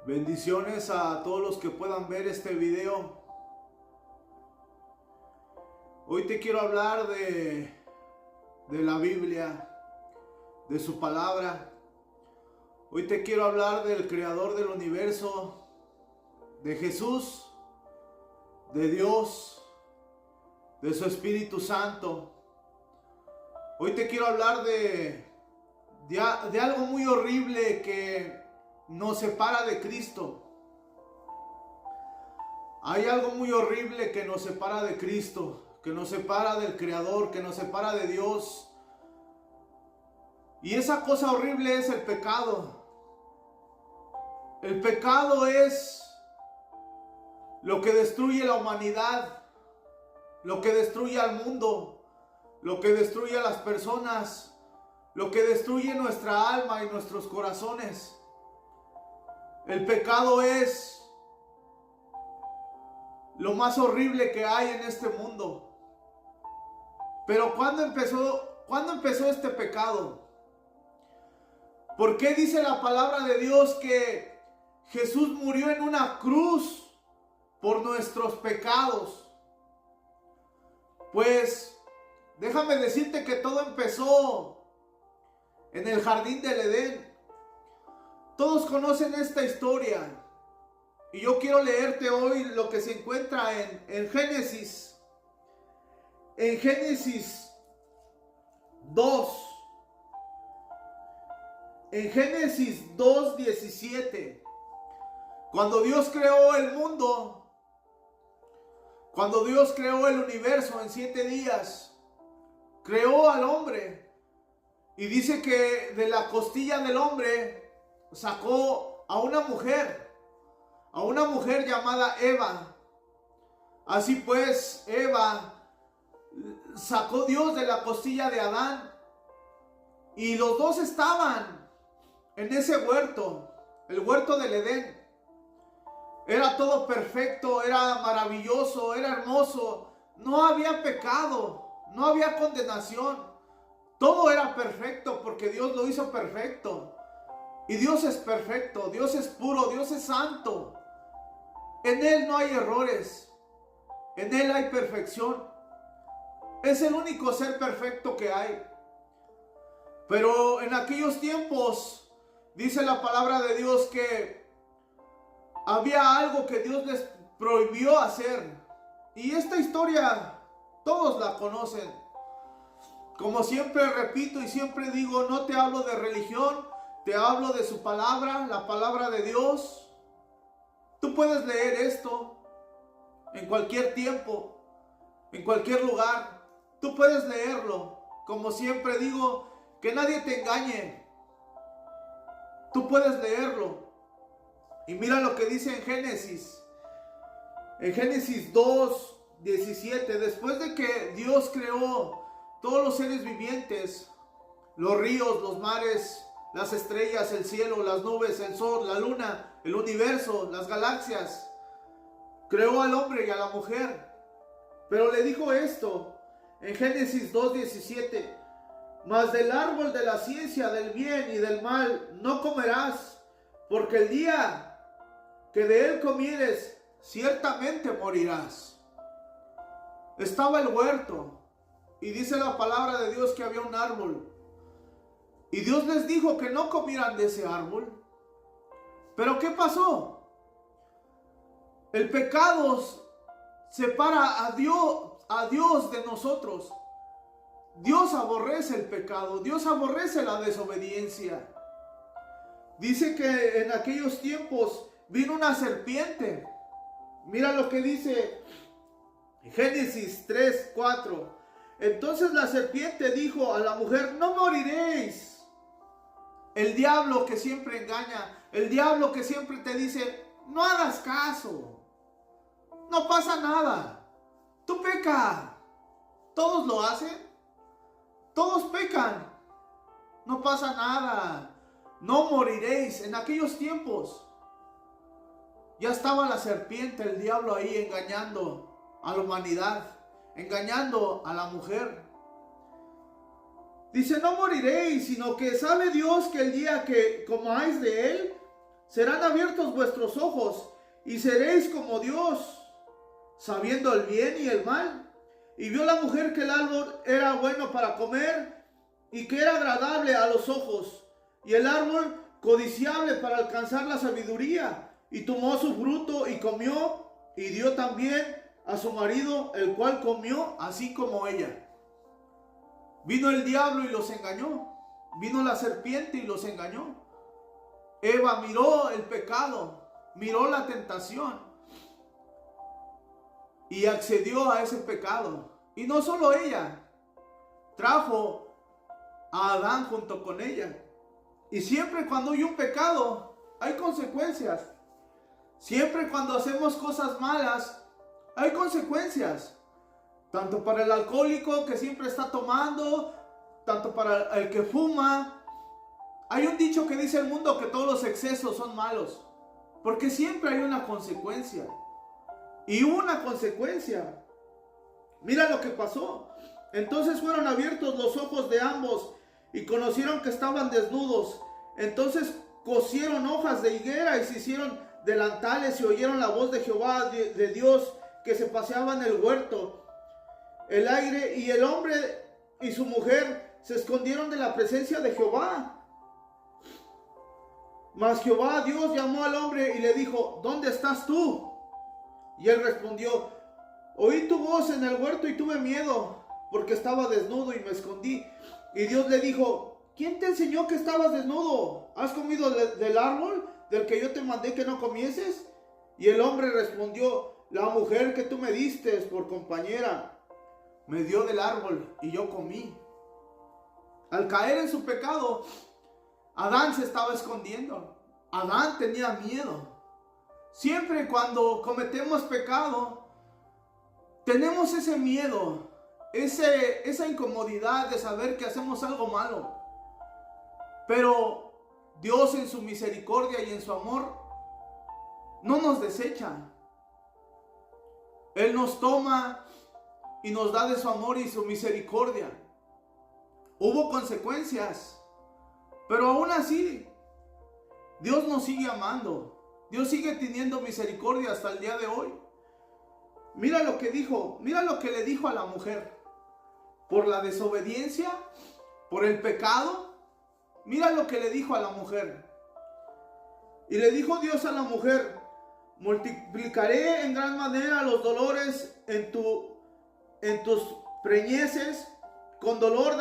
Bendiciones a todos los que puedan ver este video. Hoy te quiero hablar de la Biblia, de su palabra. Hoy te quiero hablar del creador del universo, de Jesús, de Dios, de su Espíritu Santo. Hoy te quiero hablar de algo muy horrible que nos separa de Cristo. Hay algo muy horrible que nos separa de Cristo, que nos separa del Creador, que nos separa de Dios. Y esa cosa horrible es el pecado. El pecado es lo que destruye la humanidad, lo que destruye al mundo, lo que destruye a las personas, lo que destruye nuestra alma y nuestros corazones. El pecado es lo más horrible que hay en este mundo. Pero ¿cuándo empezó este pecado? ¿Por qué dice la palabra de Dios que Jesús murió en una cruz por nuestros pecados? Pues déjame decirte que todo empezó en el jardín del Edén. Todos conocen esta historia y yo quiero leerte hoy lo que se encuentra en Génesis. En Génesis 2. En Génesis 2:17. Cuando Dios creó el mundo, cuando Dios creó el universo en 7 días, creó al hombre. Y dice que de la costilla del hombre sacó a una mujer llamada Eva. Así pues, Eva sacó Dios de la costilla de Adán. Y los dos estaban en ese huerto, el huerto del Edén. Era todo perfecto, era maravilloso, era hermoso. No había pecado, no había condenación. Todo era perfecto porque Dios lo hizo perfecto. Y Dios es perfecto, Dios es puro, Dios es santo. En Él no hay errores, en Él hay perfección. Es el único ser perfecto que hay. Pero en aquellos tiempos, dice la palabra de Dios que había algo que Dios les prohibió hacer. Y esta historia todos la conocen. Como siempre repito y siempre digo, no te hablo de religión, te hablo de su palabra, la palabra de Dios. Tú puedes leer esto en cualquier tiempo, en cualquier lugar. Tú puedes leerlo. Como siempre digo, que nadie te engañe. Tú puedes leerlo. Y mira lo que dice en Génesis. En Génesis 2:17. Después de que Dios creó todos los seres vivientes, los ríos, los mares, las estrellas, el cielo, las nubes, el sol, la luna, el universo, las galaxias, creó al hombre y a la mujer. Pero le dijo esto en Génesis 2:17. Mas del árbol de la ciencia del bien y del mal no comerás, porque el día que de él comieres, ciertamente morirás. Estaba el huerto y dice la palabra de Dios que había un árbol. Y Dios les dijo que no comieran de ese árbol. Pero ¿qué pasó? El pecado separa a Dios de nosotros. Dios aborrece el pecado, Dios aborrece la desobediencia. Dice que en aquellos tiempos vino una serpiente. Mira lo que dice Génesis 3:4. Entonces la serpiente dijo a la mujer: no moriréis. El diablo que siempre engaña, el diablo que siempre te dice: no hagas caso, no pasa nada, tú peca. Todos lo hacen. Todos pecan. No pasa nada. No moriréis. En aquellos tiempos ya estaba la serpiente, el diablo ahí engañando a la humanidad, engañando a la mujer. Dice: no moriréis, sino que sabe Dios que el día que comáis de él, serán abiertos vuestros ojos y seréis como Dios, sabiendo el bien y el mal. Y vio la mujer que el árbol era bueno para comer y que era agradable a los ojos, y el árbol codiciable para alcanzar la sabiduría. Y tomó su fruto y comió, y dio también a su marido, el cual comió así como ella. Vino el diablo y los engañó. Vino la serpiente y los engañó. Eva miró el pecado, miró la tentación y accedió a ese pecado. Y no solo ella, trajo a Adán junto con ella. Y siempre cuando hay un pecado, hay consecuencias. Siempre cuando hacemos cosas malas, hay consecuencias. Tanto para el alcohólico que siempre está tomando, tanto para el que fuma. Hay un dicho que dice el mundo que todos los excesos son malos, porque siempre hay una consecuencia. Y una consecuencia. Mira lo que pasó. Entonces fueron abiertos los ojos de ambos y conocieron que estaban desnudos. Entonces cosieron hojas de higuera y se hicieron delantales y oyeron la voz de Jehová de Dios que se paseaba en el huerto. El aire y el hombre y su mujer se escondieron de la presencia de Jehová. Mas Jehová Dios llamó al hombre y le dijo: ¿dónde estás tú? Y él respondió: oí tu voz en el huerto y tuve miedo, porque estaba desnudo y me escondí. Y Dios le dijo: ¿quién te enseñó que estabas desnudo? ¿Has comido del árbol del que yo te mandé que no comieses? Y el hombre respondió: la mujer que tú me diste por compañera me dio del árbol y yo comí. Al caer en su pecado, Adán se estaba escondiendo. Adán tenía miedo. Siempre cuando cometemos pecado, tenemos ese miedo, esa incomodidad de saber que hacemos algo malo. Pero Dios en su misericordia y en su amor no nos desecha. Él nos toma y nos da de su amor y su misericordia. Hubo consecuencias, pero aún así Dios nos sigue amando. Dios sigue teniendo misericordia hasta el día de hoy. Mira lo que dijo, mira lo que le dijo a la mujer. Por la desobediencia, por el pecado, mira lo que le dijo a la mujer. Y le dijo Dios a la mujer: multiplicaré en gran manera los dolores en tus preñeces. Con dolor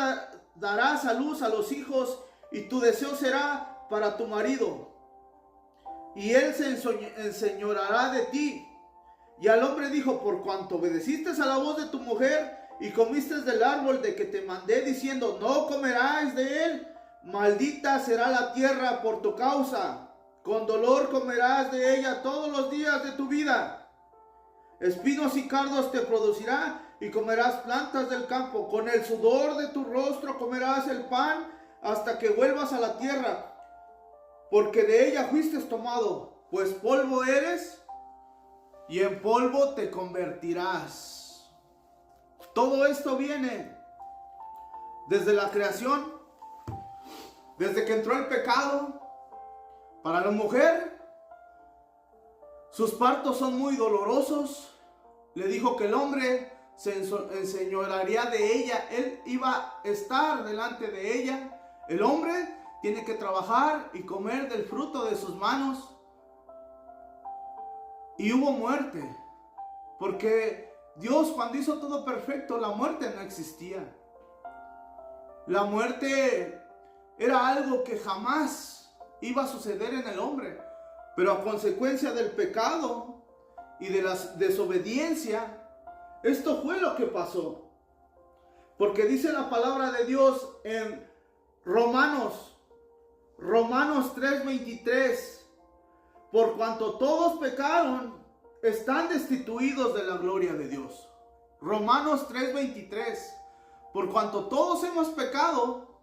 darás a luz a los hijos, y tu deseo será para tu marido, y él se enseñoreará de ti. Y al hombre dijo: por cuanto obedeciste a la voz de tu mujer y comiste del árbol de que te mandé, diciendo: no comerás de él, maldita será la tierra por tu causa. Con dolor comerás de ella todos los días de tu vida. Espinos y cardos te producirá, y comerás plantas del campo. Con el sudor de tu rostro comerás el pan hasta que vuelvas a la tierra, porque de ella fuiste tomado, pues polvo eres y en polvo te convertirás. Todo esto viene desde la creación, desde que entró el pecado. Para la mujer, sus partos son muy dolorosos. Le dijo que el hombre se enseñorearía de ella. Él iba a estar delante de ella. El hombre tiene que trabajar y comer del fruto de sus manos. Y hubo muerte, porque Dios, cuando hizo todo perfecto, la muerte no existía. La muerte era algo que jamás iba a suceder en el hombre, pero a consecuencia del pecado y de la desobediencia, esto fue lo que pasó. Porque dice la palabra de Dios en Romanos 3:23: por cuanto todos pecaron, están destituidos de la gloria de Dios. Romanos 3:23: por cuanto todos hemos pecado,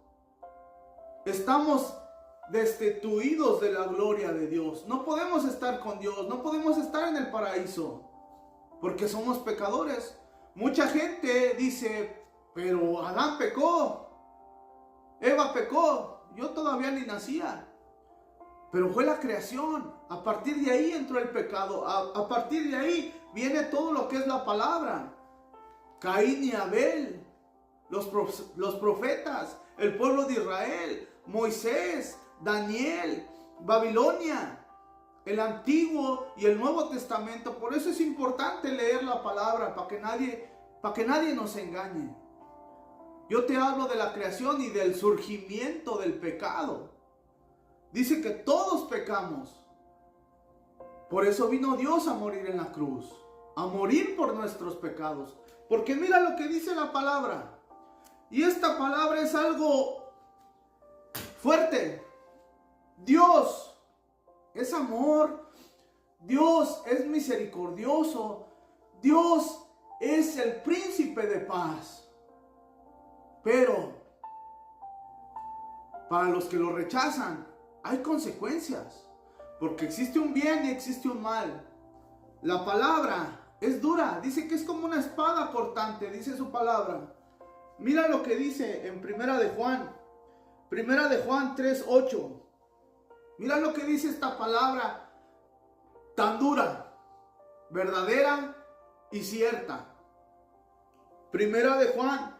estamos destituidos de la gloria de Dios. No podemos estar con Dios, no podemos estar en el paraíso, porque somos pecadores. Mucha gente dice: pero Adán pecó, Eva pecó, yo todavía ni nacía. Pero fue la creación. A partir de ahí entró el pecado. A partir de ahí viene todo lo que es la palabra. Caín y Abel, los profetas, el pueblo de Israel, Moisés, Daniel, Babilonia, el Antiguo y el Nuevo Testamento. Por eso es importante leer la palabra, para que nadie nos engañe. Yo te hablo de la creación y del surgimiento del pecado. Dice que todos pecamos. Por eso vino Dios a morir en la cruz, a morir por nuestros pecados. Porque mira lo que dice la palabra. Y esta palabra es algo fuerte. Dios es amor. Dios es misericordioso. Dios es el príncipe de paz. Pero para los que lo rechazan, hay consecuencias. Porque existe un bien y existe un mal. La palabra es dura. Dice que es como una espada cortante. Dice su palabra. Mira lo que dice en Primera de Juan 3:8. Mira lo que dice esta palabra tan dura, verdadera y cierta. Primera de Juan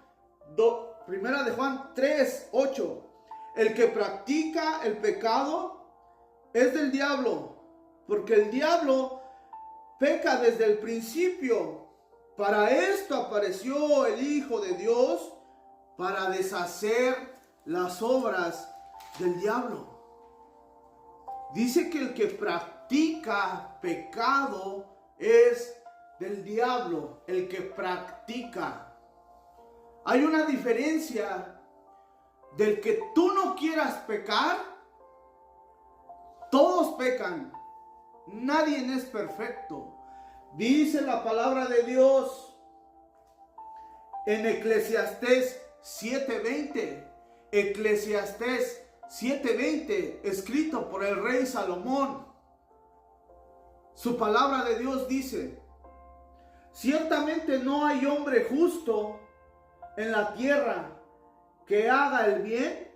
3:8. El que practica el pecado es del diablo, porque el diablo peca desde el principio. Para esto apareció el Hijo de Dios, para deshacer las obras del diablo. Dice que el que practica pecado es del diablo, el que practica. Hay una diferencia del que tú no quieras pecar. Todos pecan, nadie es perfecto. Dice la palabra de Dios en Eclesiastés 7:20. Eclesiastés 7:20, escrito por el rey Salomón. Su palabra de Dios dice: ciertamente no hay hombre justo en la tierra que haga el bien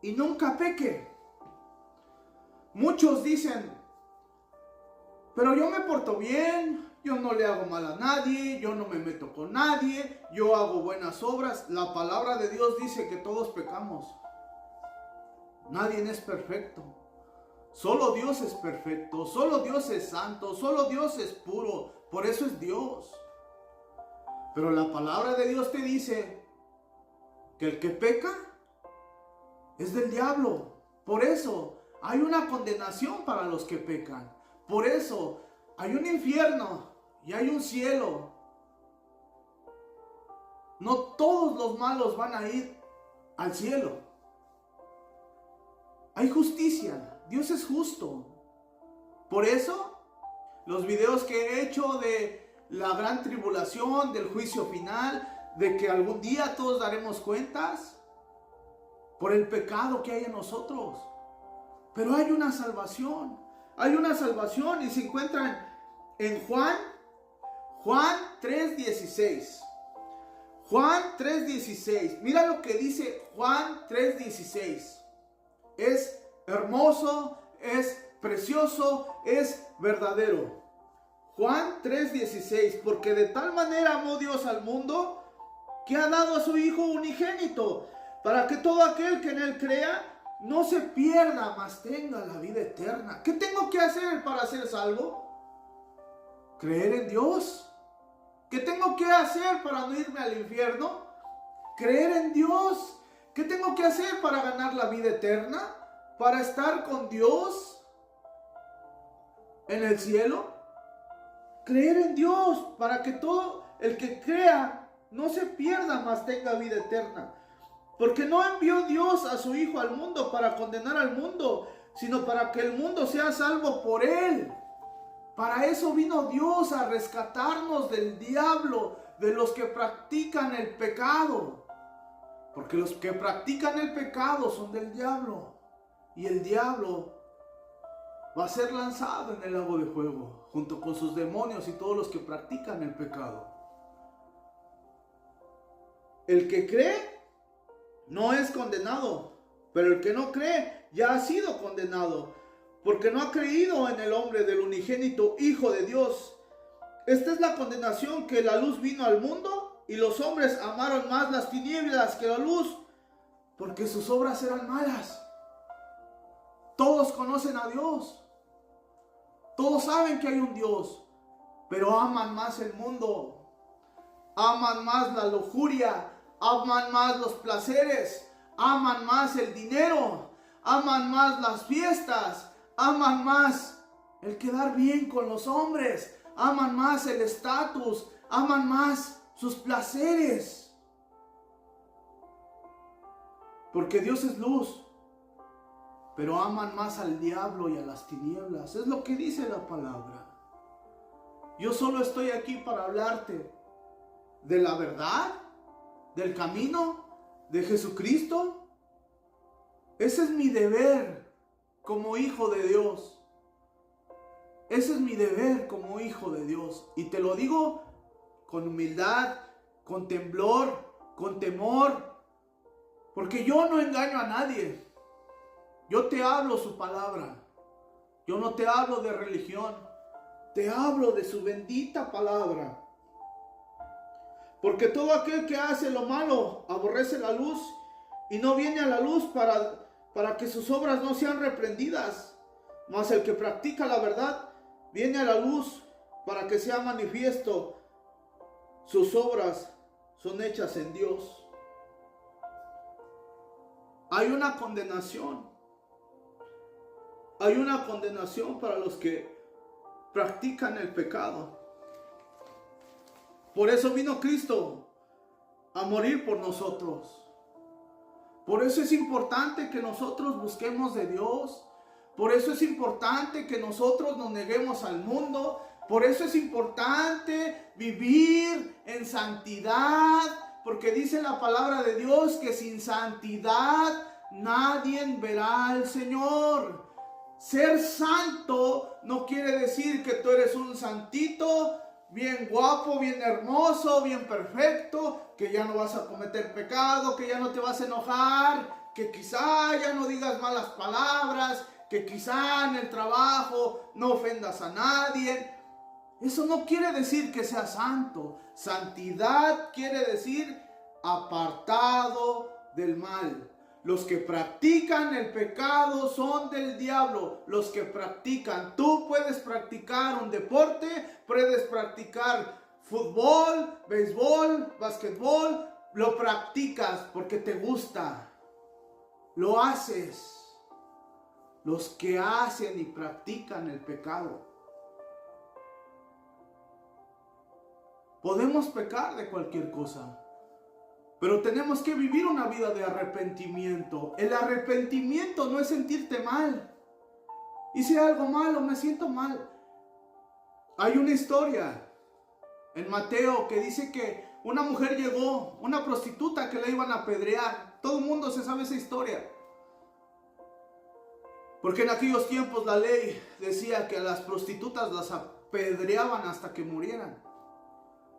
y nunca peque. Muchos dicen: pero yo me porto bien, yo no le hago mal a nadie, yo no me meto con nadie, yo hago buenas obras. La palabra de Dios dice que todos pecamos. Nadie es perfecto. Solo Dios es perfecto, solo Dios es santo, solo Dios es puro. Por eso es Dios. Pero la palabra de Dios te dice que el que peca es del diablo. Por eso hay una condenación para los que pecan. Por eso hay un infierno y hay un cielo. No todos los malos van a ir al cielo. Hay justicia. Dios es justo. Por eso los videos que he hecho de la gran tribulación, del juicio final, de que algún día todos daremos cuentas por el pecado que hay en nosotros. Pero hay una salvación. Hay una salvación y se encuentran en Juan 3:16. Juan 3:16. Mira lo que dice Juan 3:16. Es hermoso, es precioso, es verdadero. Juan 3:16. Porque de tal manera amó Dios al mundo que ha dado a su Hijo unigénito, para que todo aquel que en él crea no se pierda, mas tenga la vida eterna. ¿Qué tengo que hacer para ser salvo? Creer en Dios. ¿Qué tengo que hacer para no irme al infierno? Creer en Dios. ¿Qué tengo que hacer para ganar la vida eterna? ¿Para estar con Dios en el cielo? Creer en Dios, para que todo el que crea no se pierda, mas tenga vida eterna. Porque no envió Dios a su Hijo al mundo para condenar al mundo, sino para que el mundo sea salvo por él. Para eso vino Dios, a rescatarnos del diablo, de los que practican el pecado. Porque los que practican el pecado son del diablo. Y el diablo va a ser lanzado en el lago de fuego, junto con sus demonios y todos los que practican el pecado. El que cree no es condenado, pero el que no cree ya ha sido condenado, porque no ha creído en el nombre del unigénito Hijo de Dios. Esta es la condenación, que la luz vino al mundo y los hombres amaron más las tinieblas que la luz, porque sus obras eran malas. Todos conocen a Dios. Todos saben que hay un Dios, pero aman más el mundo. Aman más la lujuria, aman más los placeres, aman más el dinero, aman más las fiestas, aman más el quedar bien con los hombres, aman más el estatus, aman más sus placeres. Porque Dios es luz, pero aman más al diablo y a las tinieblas. Es lo que dice la palabra. Yo solo estoy aquí para hablarte de la verdad, del camino de Jesucristo. Ese es mi deber como hijo de Dios. Ese es mi deber como hijo de Dios. Y te lo digo con humildad, con temblor, con temor, porque yo no engaño a nadie. Yo te hablo su palabra. Yo no te hablo de religión. Te hablo de su bendita palabra. Porque todo aquel que hace lo malo aborrece la luz y no viene a la luz para que sus obras no sean reprendidas. Mas el que practica la verdad viene a la luz para que sea manifiesto. Sus obras son hechas en Dios. Hay una condenación. Hay una condenación para los que practican el pecado. Por eso vino Cristo a morir por nosotros. Por eso es importante que nosotros busquemos de Dios. Por eso es importante que nosotros nos neguemos al mundo. Por eso es importante vivir en santidad. Porque dice la palabra de Dios que sin santidad nadie verá al Señor. Ser santo no quiere decir que tú eres un santito, bien guapo, bien hermoso, bien perfecto, que ya no vas a cometer pecado, que ya no te vas a enojar, que quizá ya no digas malas palabras, que quizá en el trabajo no ofendas a nadie. Eso no quiere decir que seas santo. Santidad quiere decir apartado del mal. Los que practican el pecado son del diablo. Los que practican, tú puedes practicar un deporte, puedes practicar fútbol, béisbol, basquetbol, lo practicas porque te gusta, lo haces. Los que hacen y practican el pecado, podemos pecar de cualquier cosa, pero tenemos que vivir una vida de arrepentimiento. El arrepentimiento no es sentirte mal. Hice algo malo, me siento mal. Hay una historia en Mateo que dice que una mujer llegó, una prostituta que la iban a apedrear. Todo el mundo se sabe esa historia. Porque en aquellos tiempos la ley decía que a las prostitutas las apedreaban hasta que murieran.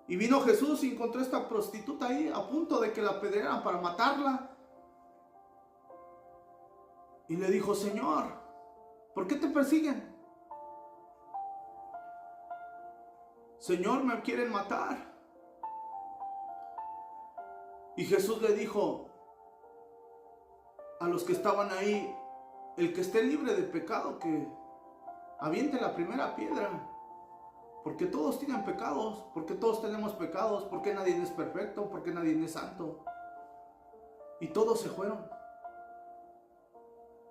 Y vino Jesús y encontró a esta prostituta ahí a punto de que la apedrearan para matarla. Y le dijo: Señor, ¿por qué te persiguen? Señor, me quieren matar. Y Jesús le dijo a los que estaban ahí: el que esté libre de pecado, que aviente la primera piedra. Porque todos tienen pecados, porque todos tenemos pecados, porque nadie es perfecto, porque nadie es santo. Y todos se fueron.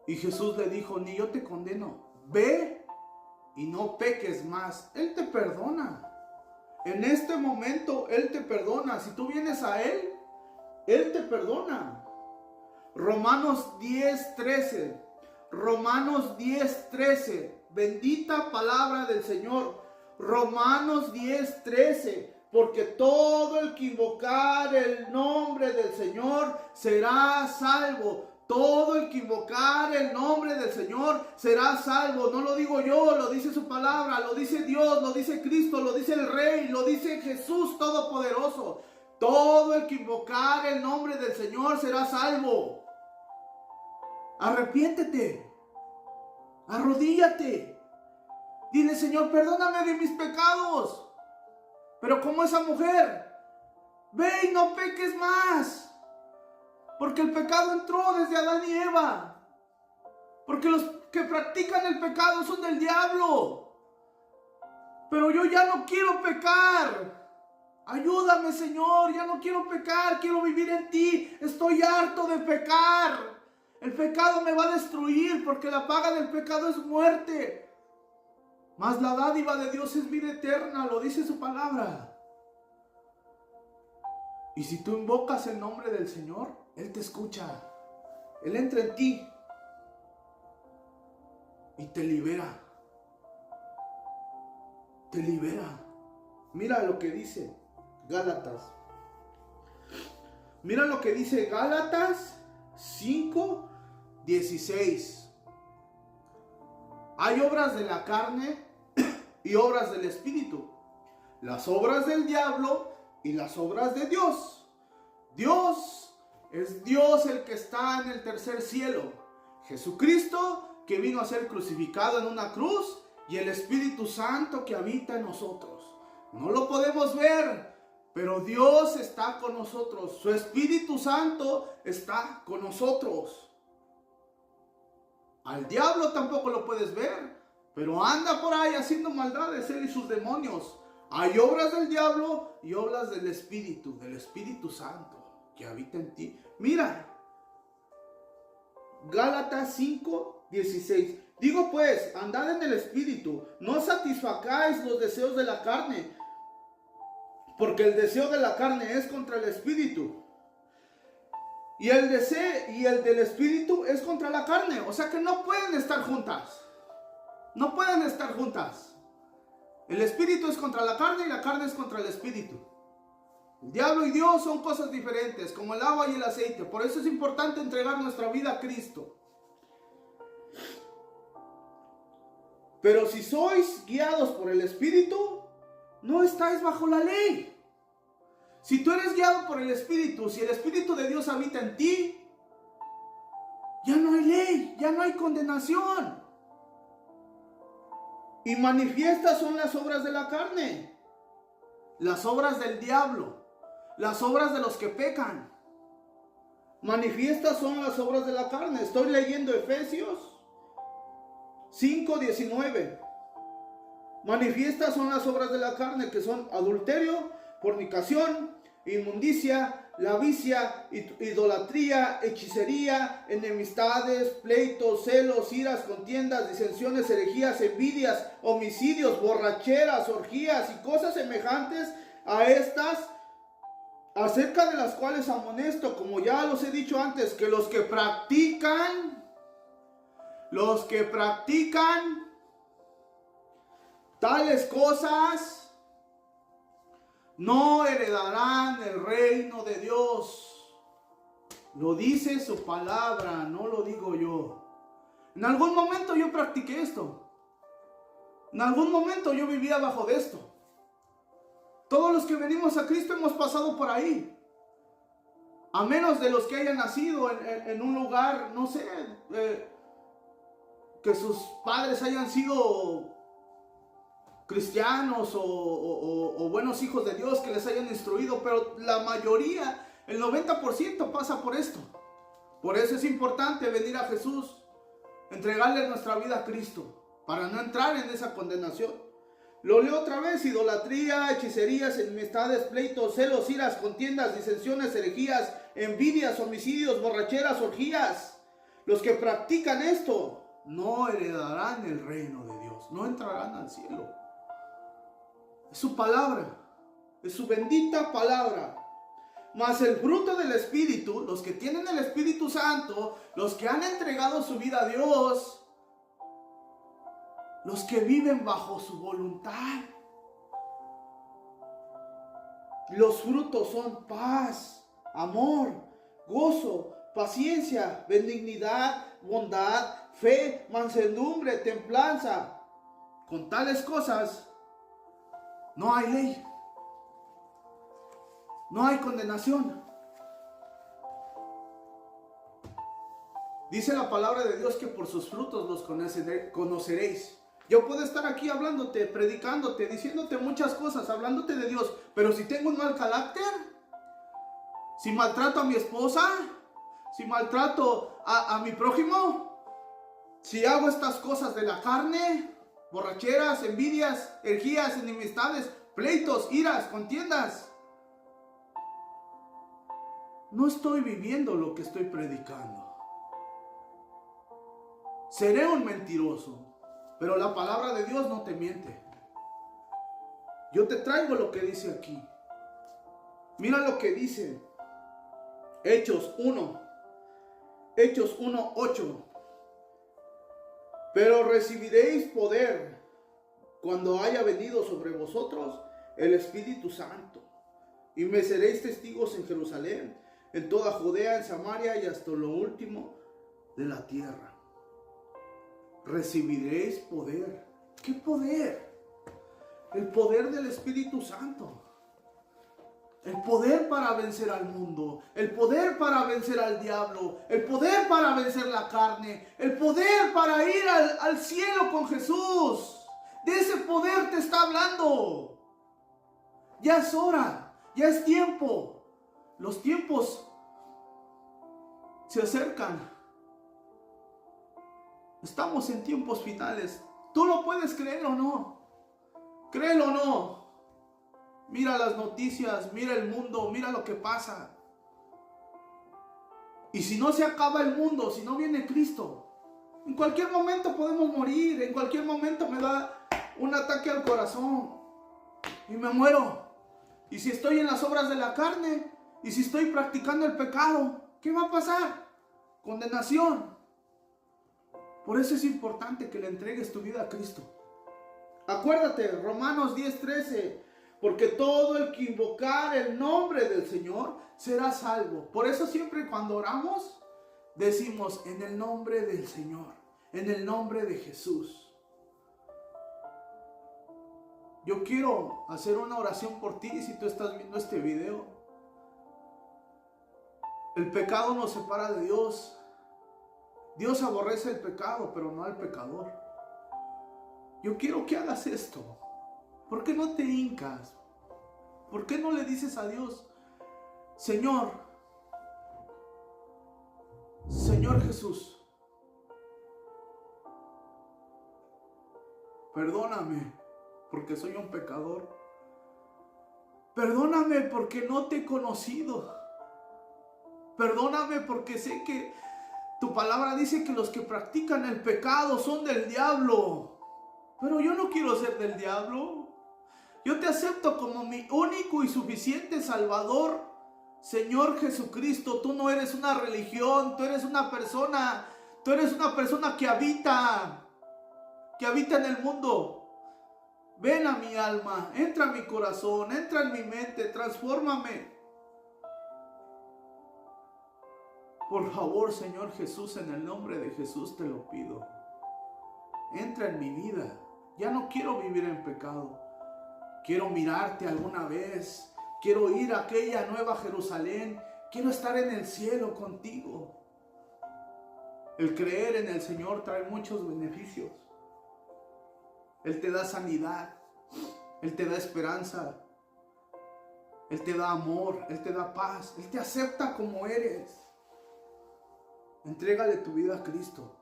Y Jesús le dijo: ni yo te condeno, ve y no peques más. Él te perdona. En este momento Él te perdona. Si tú vienes a Él, Él te perdona. Romanos 10:13. Romanos 10:13. Bendita palabra del Señor. Romanos 10:13. Porque todo el que invocar el nombre del Señor será salvo. Todo el que invocar el nombre del Señor será salvo. No lo digo yo, lo dice su palabra, lo dice Dios, lo dice Cristo, lo dice el Rey, lo dice Jesús Todopoderoso. Todo el que invocar el nombre del Señor será salvo. Arrepiéntete. Arrodíllate. Dile, Señor, perdóname de mis pecados. Pero como esa mujer, ve y no peques más. Porque el pecado entró desde Adán y Eva. Porque los que practican el pecado son del diablo. Pero yo ya no quiero pecar. Ayúdame, Señor, ya no quiero pecar, quiero vivir en ti. Estoy harto de pecar. El pecado me va a destruir porque la paga del pecado es muerte. Mas la dádiva de Dios es vida eterna, lo dice su palabra. Y si tú invocas el nombre del Señor, Él te escucha. Él entra en ti y te libera. Te libera. Mira lo que dice Gálatas. Mira lo que dice Gálatas 5:16. Hay obras de la carne y obras del Espíritu. Las obras del diablo y las obras de Dios. Dios es Dios el que está en el tercer cielo. Jesucristo que vino a ser crucificado en una cruz y el Espíritu Santo que habita en nosotros. No lo podemos ver, pero Dios está con nosotros. Su Espíritu Santo está con nosotros. Al diablo tampoco lo puedes ver, pero anda por ahí haciendo maldades, él y sus demonios. Hay obras del diablo y obras del Espíritu Santo que habita en ti. Mira, Gálatas 5:16. Digo pues, andad en el Espíritu, no satisfacáis los deseos de la carne, porque el deseo de la carne es contra el Espíritu. Y el del Espíritu es contra la carne. O sea que no pueden estar juntas. No pueden estar juntas. El Espíritu es contra la carne y la carne es contra el Espíritu. El diablo y Dios son cosas diferentes, como el agua y el aceite. Por eso es importante entregar nuestra vida a Cristo. Pero si sois guiados por el Espíritu, no estáis bajo la ley. Si tú eres guiado por el Espíritu, si el Espíritu de Dios habita en ti, ya no hay ley, ya no hay condenación. Y manifiestas son las obras de la carne, las obras del diablo, las obras de los que pecan. Manifiestas son las obras de la carne. Estoy leyendo Efesios 5:19. Manifiestas son las obras de la carne, que son adulterio, fornicación, inmundicia, lavicia, idolatría, hechicería, enemistades, pleitos, celos, iras, contiendas, disensiones, herejías, envidias, homicidios, borracheras, orgías y cosas semejantes a estas, acerca de las cuales amonesto, como ya los he dicho antes, que los que practican tales cosas no heredarán el reino de Dios. Lo dice su palabra, no lo digo yo. En algún momento yo practiqué esto. En algún momento yo vivía bajo de esto. Todos los que venimos a Cristo hemos pasado por ahí. A menos de los que hayan nacido en un lugar, no sé, que sus padres hayan sido cristianos o buenos hijos de Dios que les hayan instruido, pero la mayoría, el 90% pasa por esto. Por eso es importante venir a Jesús, entregarle nuestra vida a Cristo, para no entrar en esa condenación. Lo leo otra vez: idolatría, hechicerías, enemistades, pleitos, celos, iras, contiendas, disensiones, herejías, envidias, homicidios, borracheras, orgías. Los que practican esto no heredarán el reino de Dios, no entrarán al cielo. Es su palabra, es su bendita palabra. Mas el fruto del Espíritu, los que tienen el Espíritu Santo, los que han entregado su vida a Dios, los que viven bajo su voluntad, los frutos son paz, amor, gozo, paciencia, benignidad, bondad, fe, mansedumbre, templanza. Con tales cosas no hay ley, no hay condenación. Dice la palabra de Dios que por sus frutos los conoceréis. Yo puedo estar aquí hablándote, predicándote, diciéndote muchas cosas, hablándote de Dios, pero si tengo un mal carácter, si maltrato a mi esposa, si maltrato a mi prójimo, si hago estas cosas de la carne, borracheras, envidias, herejías, enemistades, pleitos, iras, contiendas, no estoy viviendo lo que estoy predicando. Seré un mentiroso, pero la palabra de Dios no te miente. Yo te traigo lo que dice aquí. Mira lo que dice Hechos 1:8. Pero recibiréis poder cuando haya venido sobre vosotros el Espíritu Santo, y me seréis testigos en Jerusalén, en toda Judea, en Samaria y hasta lo último de la tierra. Recibiréis poder. ¿Qué poder? El poder del Espíritu Santo. El poder para vencer al mundo, el poder para vencer al diablo, el poder para vencer la carne, el poder para ir al cielo con Jesús. De ese poder te está hablando. Ya es hora, ya es tiempo. Los tiempos se acercan. Estamos en tiempos finales. ¿Tú lo puedes creer o no? Créelo o no. Mira las noticias, mira el mundo, mira lo que pasa. Y si no se acaba el mundo, si no viene Cristo, en cualquier momento podemos morir, en cualquier momento me da un ataque al corazón y me muero. Y si estoy en las obras de la carne, y si estoy practicando el pecado, ¿qué va a pasar? Condenación. Por eso es importante que le entregues tu vida a Cristo. Acuérdate, Romanos 10:13, porque todo el que invocar el nombre del Señor será salvo. Por eso siempre cuando oramos, decimos en el nombre del Señor, en el nombre de Jesús. Yo quiero hacer una oración por ti si tú estás viendo este video. El pecado nos separa de Dios. Dios aborrece el pecado, pero no al pecador. Yo quiero que hagas esto. ¿Por qué no te hincas? ¿Por qué no le dices a Dios, Señor, Señor Jesús, perdóname porque soy un pecador? Perdóname porque no te he conocido. Perdóname porque sé que tu palabra dice que los que practican el pecado son del diablo. Pero yo no quiero ser del diablo. Yo te acepto como mi único y suficiente Salvador, Señor Jesucristo. Tú no eres una religión, tú eres una persona que habita en el mundo. Ven a mi alma, entra a mi corazón, entra en mi mente, transfórmame. Por favor, Señor Jesús, en el nombre de Jesús te lo pido. Entra en mi vida. Ya no quiero vivir en pecado. Quiero mirarte alguna vez. Quiero ir a aquella nueva Jerusalén. Quiero estar en el cielo contigo. El creer en el Señor trae muchos beneficios. Él te da sanidad. Él te da esperanza. Él te da amor. Él te da paz. Él te acepta como eres. Entrégale tu vida a Cristo.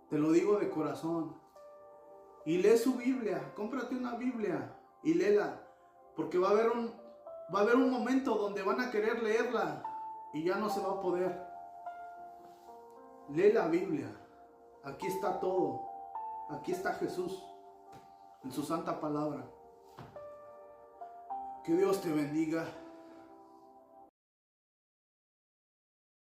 Te lo digo de corazón. Y lee su Biblia. Cómprate una Biblia y léela. Porque va a haber un momento donde van a querer leerla y ya no se va a poder. Lee la Biblia. Aquí está todo. Aquí está Jesús en su santa palabra. Que Dios te bendiga.